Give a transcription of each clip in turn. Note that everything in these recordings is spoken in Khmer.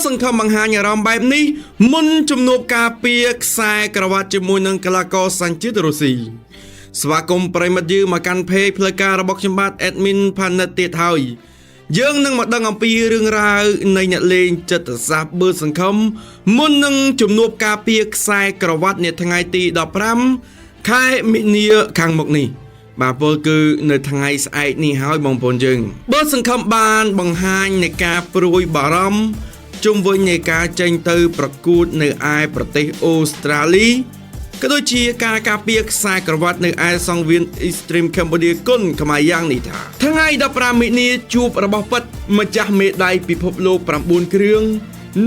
សង្ឃឹមបង្ហាញអារម្មណ៍បែបនេះមុនជំនួបការពារខ្សែក្រវ៉ាត់ជាមួយនឹងកីឡាករសញ្ជាតិរុស្ស៊ីស្វាគមន៍ប្រិមិត្តយើងមកកាន់เพจផ្លូវការរបស់ខ្ញុំបាទ admin ផានិតទៀតហើយយើងនឹងមកដឹងអំពីរឿងរ៉ាវនៃអ្នកលេងចិត្តសាស្ត្របឺសង្ឃឹមមុននឹងជំនួបការពារខ្សែក្រវ៉ាត់នាថ្ងៃទី15ខែមិនិនាខាងមុខនេះបាទពលគឺនៅថ្ងៃស្អែកនេះហើយបងប្អូនយើងបើសង្ឃឹមបានបង្ហាញនៃការព្រួយបារម្ភជុំវិញនៃការចេញទៅប្រកួតនៅឯប្រទេសអូស្ត្រាលីក៏ដូចជាការការពារខ្សែក្រវ៉ាត់នៅឯសង្វៀន Extreme Cambodia គុនខ្មែរយ៉ាងនេះថាថ្ងៃ15មិនិនាជួបរបស់ពិតម្ចាស់មេដាយពិភពលោក9គ្រឿង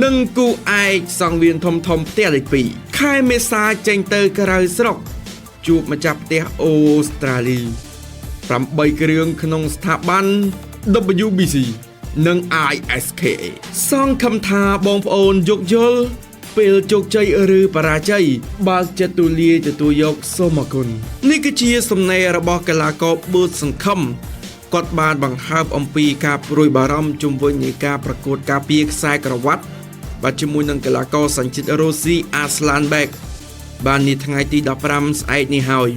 និងគូឯកសង្វៀនធំផ្ទះលេខ2ខែមេសាចេញទៅក្រៅស្រុកជួបម្ចាស់ផ្ទះអូស្ត្រាលី8គ្រឿងក្នុងស្ថាប័ន WBC និង ISKA សង្ឃឹមថាបងប្អូនយោគយល់ពេលជោគជ័យឬបរាជ័យបើកចិត្តទូលាយទទួលយកសូមអរគុណនេះគឺជាសំណេររបស់កីឡាករបឺតសង្ឃឹមគាត់បានបង្ហើបអំពីការព្រួយបារម្ភជុំវិញនៃការប្រកួតការពារខ្សែក្រវ៉ាត់បាទជាមួយនឹងកីឡាករសញ្ជាតិរុស្ស៊ីអាស្លានបែកបាននាថ្ងៃទី15ស្អែកនេះហើយ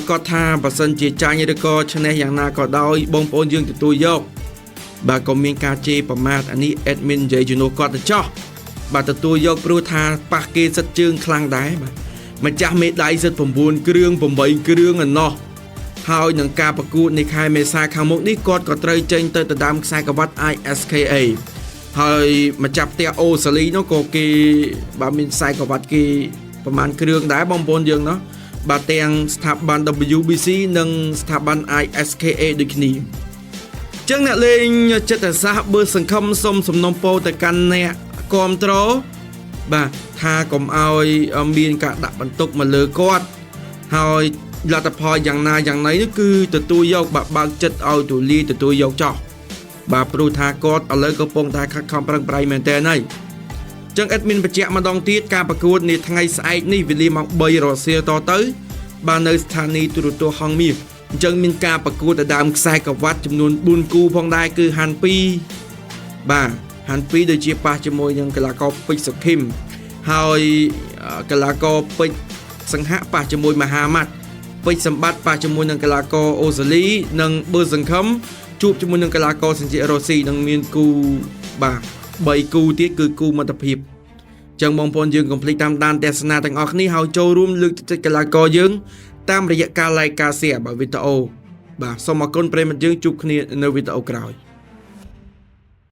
គាត់ថាបើសិនជាចាញ់ឬក៏ឈ្នះយ៉ាងណាក៏ដោយបងប្អូនយើងទទួលយកបាទក៏មានការជេរប្រមាថអានេះ admin និយាយជំនួសគាត់ទៅចោះបាទទទួលយកព្រោះថាប៉ះគេសិតជើងខ្លាំងដែរបាទម្ចាស់មេដាយសិត9គ្រឿង8គ្រឿងឯណោះហើយនឹងការប្រកួតនៃខែមេសាខាងមុខនេះគាត់ក៏ត្រូវចេញទៅដណ្ដើមខ្សែក្រវ៉ាត់ ISKA ហើយម្ចាស់ផ្ទះអូស្ត្រាលីនោះក៏គេបាទមានខ្សែក្រវ៉ាត់គេប្រហែលគ្រឿងដែរបងប្អូនយើងណោះបាទទាំងស្ថាប័ន WBC និងស្ថាប័ន ISKA ដូចគ្នាចឹងអ្នកលេងចិត្តសាស្ត្របឺសង្ឃឹមសុំសំណូមពរទៅកាន់អ្នកគាំទ្របាទថាកុំឲ្យមានការដាក់បន្ទុកមកលើគាត់ហើយលទ្ធផលយ៉ាងណាយ៉ាងណីនោះគឺទទួលយកបើកចិត្តឲ្យទូលាយទទួលយកចោះបាទព្រោះថាគាត់ឥឡូវកំពុងតែខិតខំប្រឹងប្រែងមែនតើហើយចឹង admin បញ្ជាក់ម្ដងទៀតការប្រកួតនាថ្ងៃស្អែកនេះវេលាម៉ោង3រសៀលតទៅបាទនៅស្ថានីយទូរទស្សន៍ហងមាសអញ្ចឹងមានការប្រកួតដណ្ដើមខ្សែក្រវ៉ាត់ចំនួន4គូផងដែរគឺហាន់2បាទហាន់2ដូចជាប៉ះជាមួយនឹងកីឡាករពេជ្រសុខឹមហើយកីឡាករពេជ្រសង្ហៈប៉ះជាមួយមហាម៉ាត់ពេជ្រសម្បត្តិប៉ះជាមួយនឹងកីឡាករអូស្ត្រាលីនិងបឺសង្ឃឹមជួបជាមួយនឹងកីឡាករសញ្ជាតិរុស្ស៊ីនឹងមានគូបាទ3គូទៀតគឺគូមិត្តភាពចឹងបងប្អូនយើងកុំភ្លេចតាមដានទស្សនាទាំងអស់គ្នាហើយចូលរួមលើកទឹកចិត្តកីឡាករយើងតាមរយៈការ like ការ share បាទវីដេអូបាទសូមអរគុណប្រិយមិត្តយើងជួបគ្នានៅវីដេអូក្រោយ